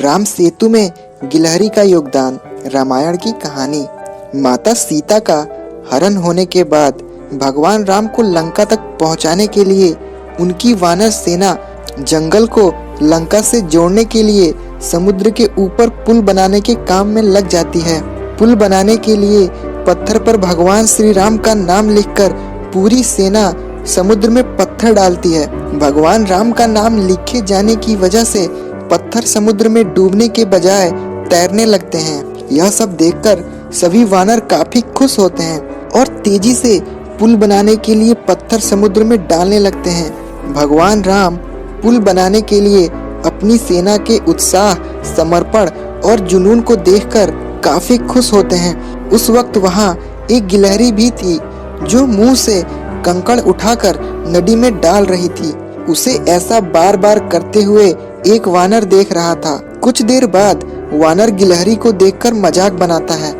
राम सेतु में गिलहरी का योगदान। रामायण की कहानी। माता सीता का हरण होने के बाद भगवान राम को लंका तक पहुंचाने के लिए उनकी वानर सेना जंगल को लंका से जोड़ने के लिए समुद्र के ऊपर पुल बनाने के काम में लग जाती है। पुल बनाने के लिए पत्थर पर भगवान श्री राम का नाम लिखकर पूरी सेना समुद्र में पत्थर डालती है। भगवान राम का नाम लिखे जाने की वजह से पत्थर समुद्र में डूबने के बजाय तैरने लगते हैं। यह सब देखकर सभी वानर काफी खुश होते हैं और तेजी से पुल बनाने के लिए पत्थर समुद्र में डालने लगते हैं। भगवान राम पुल बनाने के लिए अपनी सेना के उत्साह, समर्पण और जुनून को देखकर काफी खुश होते हैं। उस वक्त वहाँ एक गिलहरी भी थी जो मुंह से कंकड़ उठाकर नदी में डाल रही थी। उसे ऐसा बार बार करते हुए एक वानर देख रहा था। कुछ देर बाद वानर गिलहरी को देखकर मजाक बनाता है।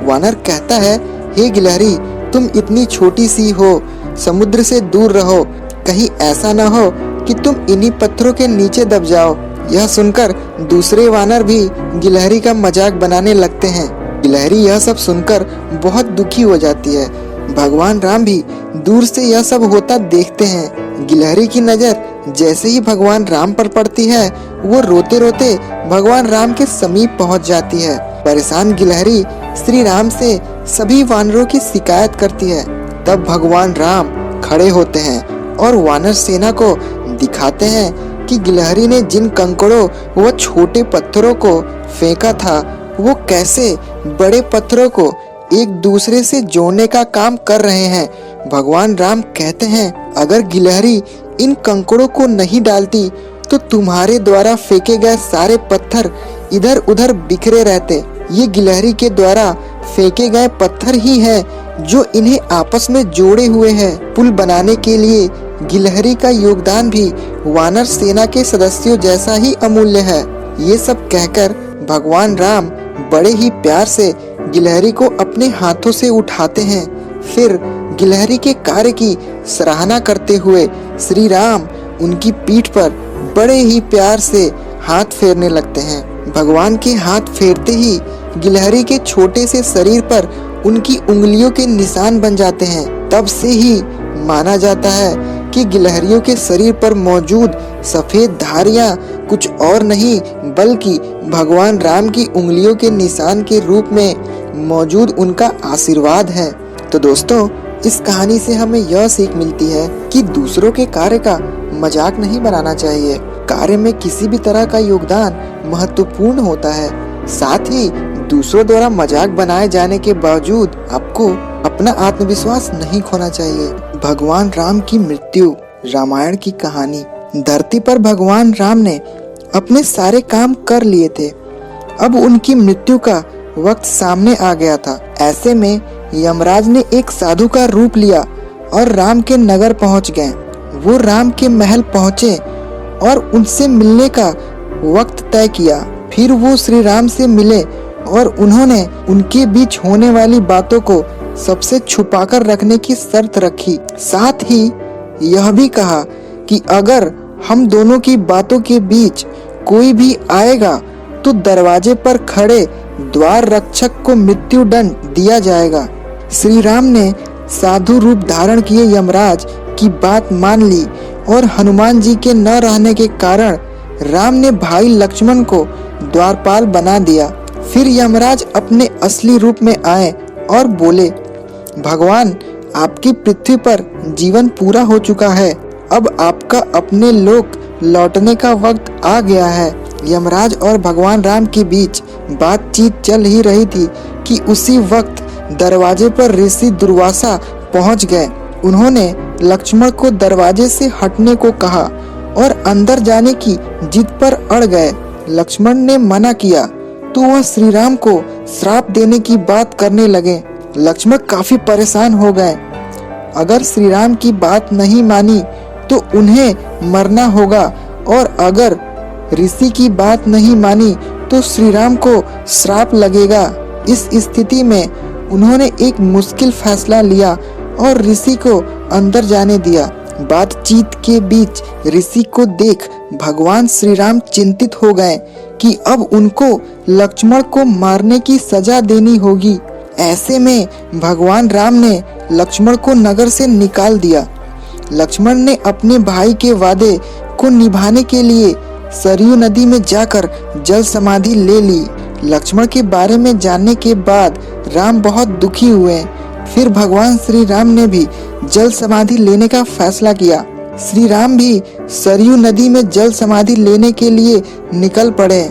वानर कहता है, हे गिलहरी, तुम इतनी छोटी सी हो, समुद्र से दूर रहो, कहीं ऐसा न हो कि तुम इन्हीं पत्थरों के नीचे दब जाओ। यह सुनकर दूसरे वानर भी गिलहरी का मजाक बनाने लगते हैं। गिलहरी यह सब सुनकर बहुत दुखी हो जाती है। भगवान राम भी दूर से यह सब होता देखते हैं। गिलहरी की नजर जैसे ही भगवान राम पर पड़ती है, वो रोते रोते भगवान राम के समीप पहुंच जाती है। परेशान गिलहरी श्री राम से सभी वानरों की शिकायत करती है। तब भगवान राम खड़े होते हैं और वानर सेना को दिखाते हैं कि गिलहरी ने जिन कंकड़ों व छोटे पत्थरों को फेंका था, वो कैसे बड़े पत्थरों को एक दूसरे से जोड़ने का काम कर रहे हैं। भगवान राम कहते हैं, अगर गिलहरी इन कंकड़ों को नहीं डालती तो तुम्हारे द्वारा फेंके गए सारे पत्थर इधर उधर बिखरे रहते। ये गिलहरी के द्वारा फेंके गए पत्थर ही हैं जो इन्हें आपस में जोड़े हुए हैं। पुल बनाने के लिए गिलहरी का योगदान भी वानर सेना के सदस्यों जैसा ही अमूल्य है। ये सब कहकर भगवान राम बड़े ही प्यार से गिलहरी को अपने हाथों से उठाते हैं। फिर गिलहरी के कार्य की सराहना करते हुए श्री राम उनकी पीठ पर बड़े ही प्यार से हाथ फेरने लगते हैं। भगवान के हाथ फेरते ही गिलहरी के छोटे से शरीर पर उनकी उंगलियों के निशान बन जाते हैं। तब से ही माना जाता है कि गिलहरियों के शरीर पर मौजूद सफेद धारियां कुछ और नहीं बल्कि भगवान राम की उंगलियों के निशान के रूप में मौजूद उनका आशीर्वाद है। तो दोस्तों, इस कहानी से हमें यह सीख मिलती है कि दूसरों के कार्य का मजाक नहीं बनाना चाहिए। कार्य में किसी भी तरह का योगदान महत्वपूर्ण होता है। साथ ही दूसरों द्वारा मजाक बनाए जाने के बावजूद आपको अपना आत्मविश्वास नहीं खोना चाहिए। भगवान राम की मृत्यु। रामायण की कहानी। धरती पर भगवान राम ने अपने सारे काम कर लिए थे। अब उनकी मृत्यु का वक्त सामने आ गया था। ऐसे में यमराज ने एक साधु का रूप लिया और राम के नगर पहुंच गए। वो राम के महल पहुंचे और उनसे मिलने का वक्त तय किया। फिर वो श्री राम से मिले और उन्होंने उनके बीच होने वाली बातों को सबसे छुपाकर रखने की शर्त रखी। साथ ही यह भी कहा कि अगर हम दोनों की बातों के बीच कोई भी आएगा तो दरवाजे पर खड़े द्वार रक्षक को मृत्यु दंड दिया जाएगा। श्री राम ने साधु रूप धारण किए यमराज की बात मान ली और हनुमान जी के न रहने के कारण राम ने भाई लक्ष्मण को द्वारपाल बना दिया। फिर यमराज अपने असली रूप में आए और बोले, भगवान, आपकी पृथ्वी पर जीवन पूरा हो चुका है। अब आपका अपने लोक लौटने का वक्त आ गया है। यमराज और भगवान राम के बीच बातचीत चल ही रही थी कि उसी वक्त दरवाजे पर ऋषि दुर्वासा पहुंच गए। उन्होंने लक्ष्मण को दरवाजे से हटने को कहा और अंदर जाने की जिद पर अड़ गए। लक्ष्मण ने मना किया तो वह श्री राम को श्राप देने की बात करने लगे। लक्ष्मण काफी परेशान हो गए। अगर श्री राम की बात नहीं मानी तो उन्हें मरना होगा और अगर ऋषि की बात नहीं मानी तो श्री राम को श्राप लगेगा। इस स्थिति में उन्होंने एक मुश्किल फैसला लिया और ऋषि को अंदर जाने दिया। बातचीत के बीच ऋषि को देख भगवान श्री राम चिंतित हो गए कि अब उनको लक्ष्मण को मारने की सजा देनी होगी। ऐसे में भगवान राम ने लक्ष्मण को नगर से निकाल दिया। लक्ष्मण ने अपने भाई के वादे को निभाने के लिए सरयू नदी में जाकर जल समाधि ले ली। लक्ष्मण के बारे में जानने के बाद राम बहुत दुखी हुए। फिर भगवान श्री राम ने भी जल समाधि लेने का फैसला किया। श्री राम भी सरयू नदी में जल समाधि लेने के लिए निकल पड़े।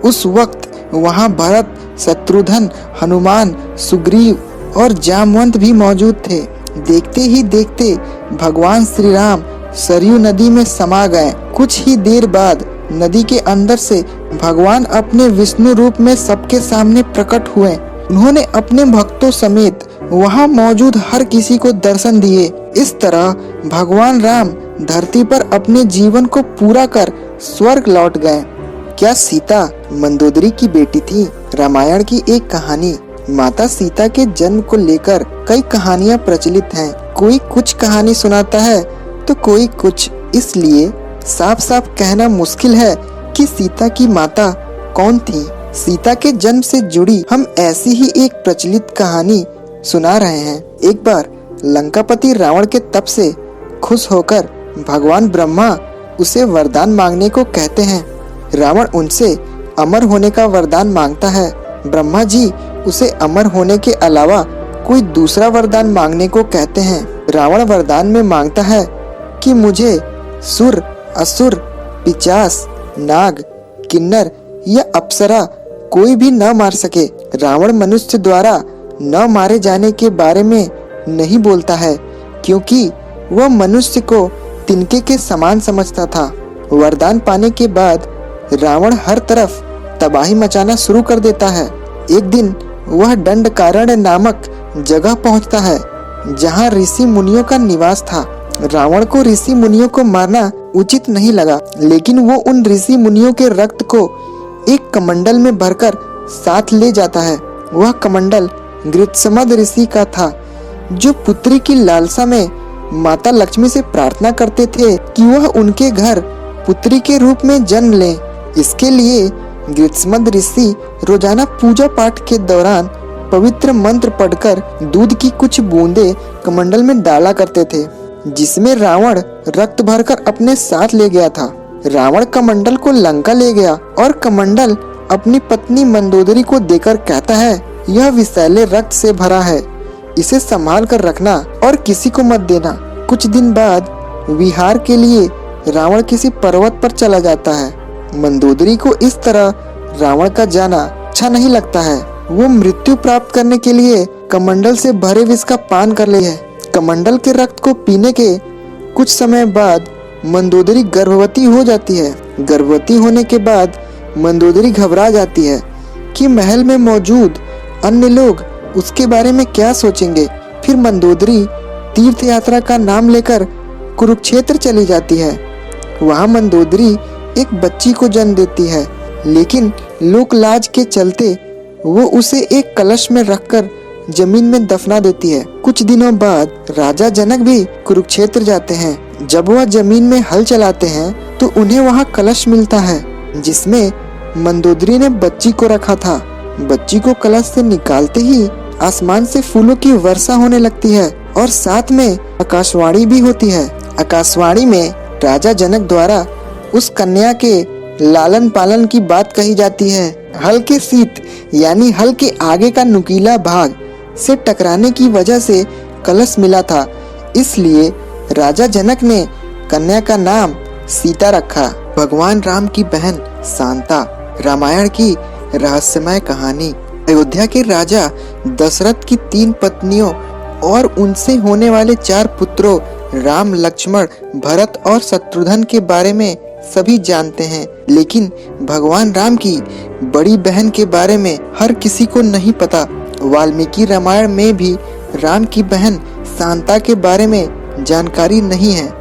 उस वक्त वहां भरत, शत्रुघ्न, हनुमान, सुग्रीव और जामवंत भी मौजूद थे। देखते ही देखते भगवान श्री राम सरयू नदी में समा गए। कुछ ही देर बाद नदी के अंदर से भगवान अपने विष्णु रूप में सबके सामने प्रकट हुए। उन्होंने अपने भक्तों समेत वहां मौजूद हर किसी को दर्शन दिए। इस तरह भगवान राम धरती पर अपने जीवन को पूरा कर स्वर्ग लौट गए। क्या सीता मंदोदरी की बेटी थी? रामायण की एक कहानी। माता सीता के जन्म को लेकर कई कहानियां प्रचलित हैं। कोई कुछ कहानी सुनाता है तो कोई कुछ, इसलिए साफ साफ कहना मुश्किल है कि सीता की माता कौन थी। सीता के जन्म से जुड़ी हम ऐसी ही एक प्रचलित कहानी सुना रहे हैं। एक बार लंकापति रावण के तप से खुश होकर भगवान ब्रह्मा उसे वरदान मांगने को कहते हैं। रावण उनसे अमर होने का वरदान मांगता है। ब्रह्मा जी उसे अमर होने के अलावा कोई दूसरा वरदान मांगने को कहते हैं। रावण वरदान में मांगता है कि मुझे सुर, असुर, पिशाच, नाग, किन्नर या अप्सरा कोई भी न मार सके। रावण मनुष्य द्वारा न मारे जाने के बारे में नहीं बोलता है, क्योंकि वह मनुष्य को तिनके के समान समझता था। वरदान पाने के बाद रावण हर तरफ तबाही मचाना शुरू कर देता है। एक दिन वह दंडकारण्य नामक जगह पहुंचता है, जहां ऋषि मुनियों का निवास था। रावण को ऋषि मुनियों को मारना उचित नहीं लगा, लेकिन वो उन ऋषि मुनियों के रक्त को एक कमंडल में भरकर साथ ले जाता है। वह कमंडल गृत्समद ऋषि का था, जो पुत्री की लालसा में माता लक्ष्मी से प्रार्थना करते थे कि वह उनके घर पुत्री के रूप में जन्म ले। इसके लिए गृत्समद ऋषि रोजाना पूजा पाठ के दौरान पवित्र मंत्र पढ़कर दूध की कुछ बूंदें कमंडल में डाला करते थे, जिसमें रावण रक्त भरकर अपने साथ ले गया था। रावण कमंडल को लंका ले गया और कमंडल अपनी पत्नी मंदोदरी को देकर कहता है, यह विषैले रक्त से भरा है, इसे संभाल कर रखना और किसी को मत देना। कुछ दिन बाद विहार के लिए रावण किसी पर्वत पर चला जाता है। मंदोदरी को इस तरह रावण का जाना अच्छा नहीं लगता है। वो मृत्यु प्राप्त करने के लिए कमंडल से भरे विष का पान कर ले है। कमंडल के रक्त को पीने के कुछ समय बाद मंदोदरी गर्भवती हो जाती है। गर्भवती होने के बाद मंदोदरी घबरा जाती है कि महल में मौजूद अन्य लोग उसके बारे में क्या सोचेंगे। फिर मंदोदरी तीर्थ यात्रा का नाम लेकर कुरुक्षेत्र चली जाती है। वहाँ मंदोदरी एक बच्ची को जन्म देती है, लेकिन लोक लाज के चलते वो उसे एक कलश में रखकर जमीन में दफना देती है। कुछ दिनों बाद राजा जनक भी कुरुक्षेत्र जाते हैं। जब वह जमीन में हल चलाते हैं तो उन्हें वहाँ कलश मिलता है, जिसमें मंदोदरी ने बच्ची को रखा था। बच्ची को कलश से निकालते ही आसमान से फूलों की वर्षा होने लगती है और साथ में आकाशवाणी भी होती है। आकाशवाणी में राजा जनक द्वारा उस कन्या के लालन पालन की बात कही जाती है। हल के शीत यानी हल के आगे का नुकीला भाग से टकराने की वजह से कलश मिला था, इसलिए राजा जनक ने कन्या का नाम सीता रखा। भगवान राम की बहन शांता। रामायण की रहस्यमय कहानी। अयोध्या के राजा दशरथ की 3 पत्नियों और उनसे होने वाले 4 पुत्रों राम, लक्ष्मण, भरत और शत्रुघ्न के बारे में सभी जानते हैं, लेकिन भगवान राम की बड़ी बहन के बारे में हर किसी को नहीं पता। वाल्मीकि रामायण में भी राम की बहन शांता के बारे में जानकारी नहीं है,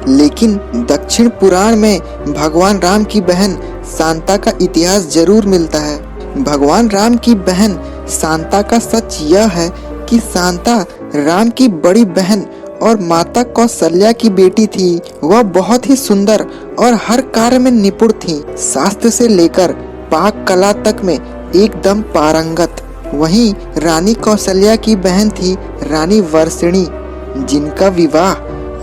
लेकिन दक्षिण पुराण में भगवान राम की बहन शांता का इतिहास जरूर मिलता है। भगवान राम की बहन शांता का सच यह है कि शांता राम की बड़ी बहन और माता कौशल्या की बेटी थी। वह बहुत ही सुंदर और हर कार्य में निपुण थी। शास्त्र से लेकर पाक कला तक में एकदम पारंगत। वहीं रानी कौशल्या की बहन थी रानी वर्षिणी, जिनका विवाह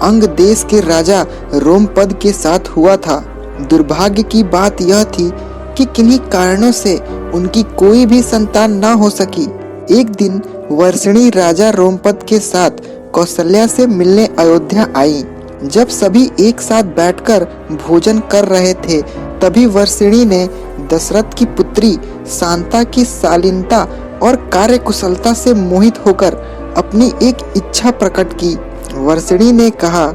अंग देश के राजा रोमपद के साथ हुआ था। दुर्भाग्य की बात यह थी कि किन्हीं कारणों से उनकी कोई भी संतान न हो सकी। एक दिन वर्षिणी राजा रोमपद के साथ कौशल्या से मिलने अयोध्या आई। जब सभी एक साथ बैठकर भोजन कर रहे थे, तभी वर्षिणी ने दशरथ की पुत्री शांता की शालीनता और कार्यकुशलता से मोहित होकर अपनी एक इच्छा प्रकट की। वर्षिणी ने कहा,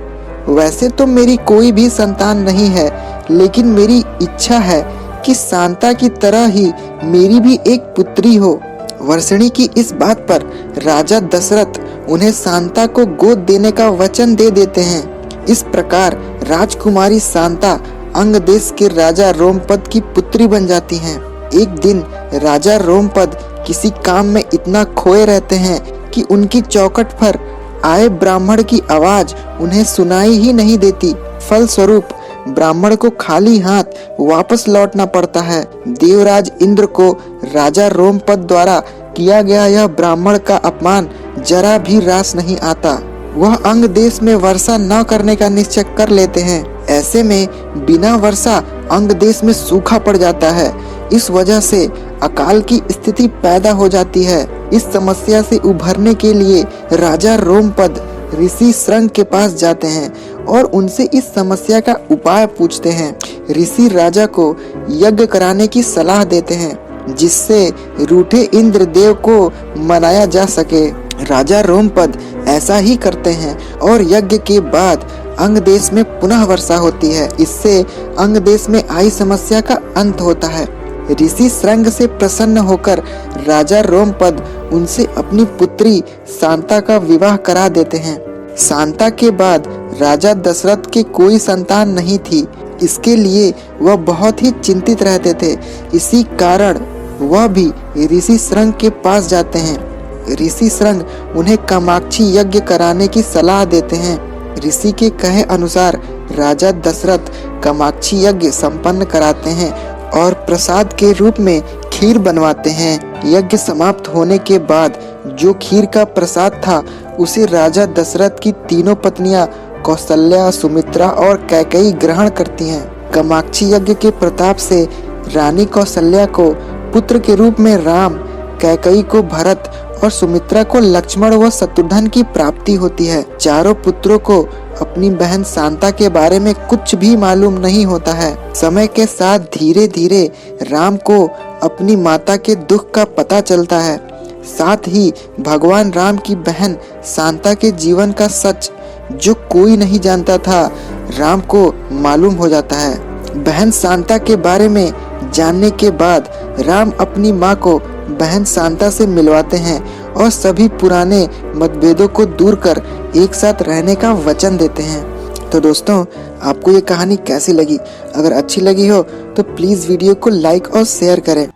वैसे तो मेरी कोई भी संतान नहीं है, लेकिन मेरी इच्छा है कि शांता की तरह ही मेरी भी एक पुत्री हो। वर्षिणी की इस बात पर राजा दशरथ उन्हें शांता को गोद देने का वचन दे देते हैं। इस प्रकार राजकुमारी शांता अंग देश के राजा रोमपद की पुत्री बन जाती हैं। एक दिन राजा रोमपद किसी काम में इतना खोए रहते हैं कि उनकी चौखट पर आए ब्राह्मण की आवाज उन्हें सुनाई ही नहीं देती। फलस्वरूप ब्राह्मण को खाली हाथ वापस लौटना पड़ता है। देवराज इंद्र को राजा रोमपद द्वारा किया गया यह ब्राह्मण का अपमान जरा भी रास नहीं आता। वह अंग देश में वर्षा न करने का निश्चय कर लेते हैं। ऐसे में बिना वर्षा अंग देश में सूखा पड़ जाता है। इस वजह से अकाल की स्थिति पैदा हो जाती है। इस समस्या से उभरने के लिए राजा रोमपद ऋषि श्रंग के पास जाते हैं और उनसे इस समस्या का उपाय पूछते हैं। ऋषि राजा को यज्ञ कराने की सलाह देते हैं, जिससे रूठे इंद्रदेव को मनाया जा सके। राजा रोमपद ऐसा ही करते हैं और यज्ञ के बाद अंग देश में पुनः वर्षा होती है। इससे अंग देश में आई समस्या का अंत होता है। ऋषि श्रंग से प्रसन्न होकर राजा रोमपद उनसे अपनी पुत्री शांता का विवाह करा देते हैं। शांता के बाद राजा दशरथ के कोई संतान नहीं थी। इसके लिए वह बहुत ही चिंतित रहते थे। इसी कारण वह भी ऋषि श्रंग के पास जाते हैं। ऋषि श्रंग उन्हें कामाक्षी यज्ञ कराने की सलाह देते हैं। ऋषि के कहे अनुसार राजा दशरथ कामाक्षी यज्ञ संपन्न कराते हैं और प्रसाद के रूप में खीर बनवाते हैं। यज्ञ समाप्त होने के बाद जो खीर का प्रसाद था, उसे राजा दशरथ की तीनों पत्नियां कौशल्या, सुमित्रा और कैकेयी ग्रहण करती हैं। कामाक्षी यज्ञ के प्रताप से रानी कौशल्या को पुत्र के रूप में राम, कैकेयी को भरत और सुमित्रा को लक्ष्मण व शत्रुघ्न की प्राप्ति होती है। चारों पुत्रों को अपनी बहन शांता के बारे में कुछ भी मालूम नहीं होता है। समय के साथ धीरे धीरे राम को अपनी माता के दुख का पता चलता है। साथ ही भगवान राम की बहन शांता के जीवन का सच, जो कोई नहीं जानता था, राम को मालूम हो जाता है। बहन शांता के बारे में जानने के बाद राम अपनी माँ को बहन शांता से मिलवाते हैं और सभी पुराने मतभेदों को दूर कर एक साथ रहने का वचन देते हैं। तो दोस्तों, आपको ये कहानी कैसी लगी? अगर अच्छी लगी हो तो प्लीज़ वीडियो को लाइक और शेयर करें।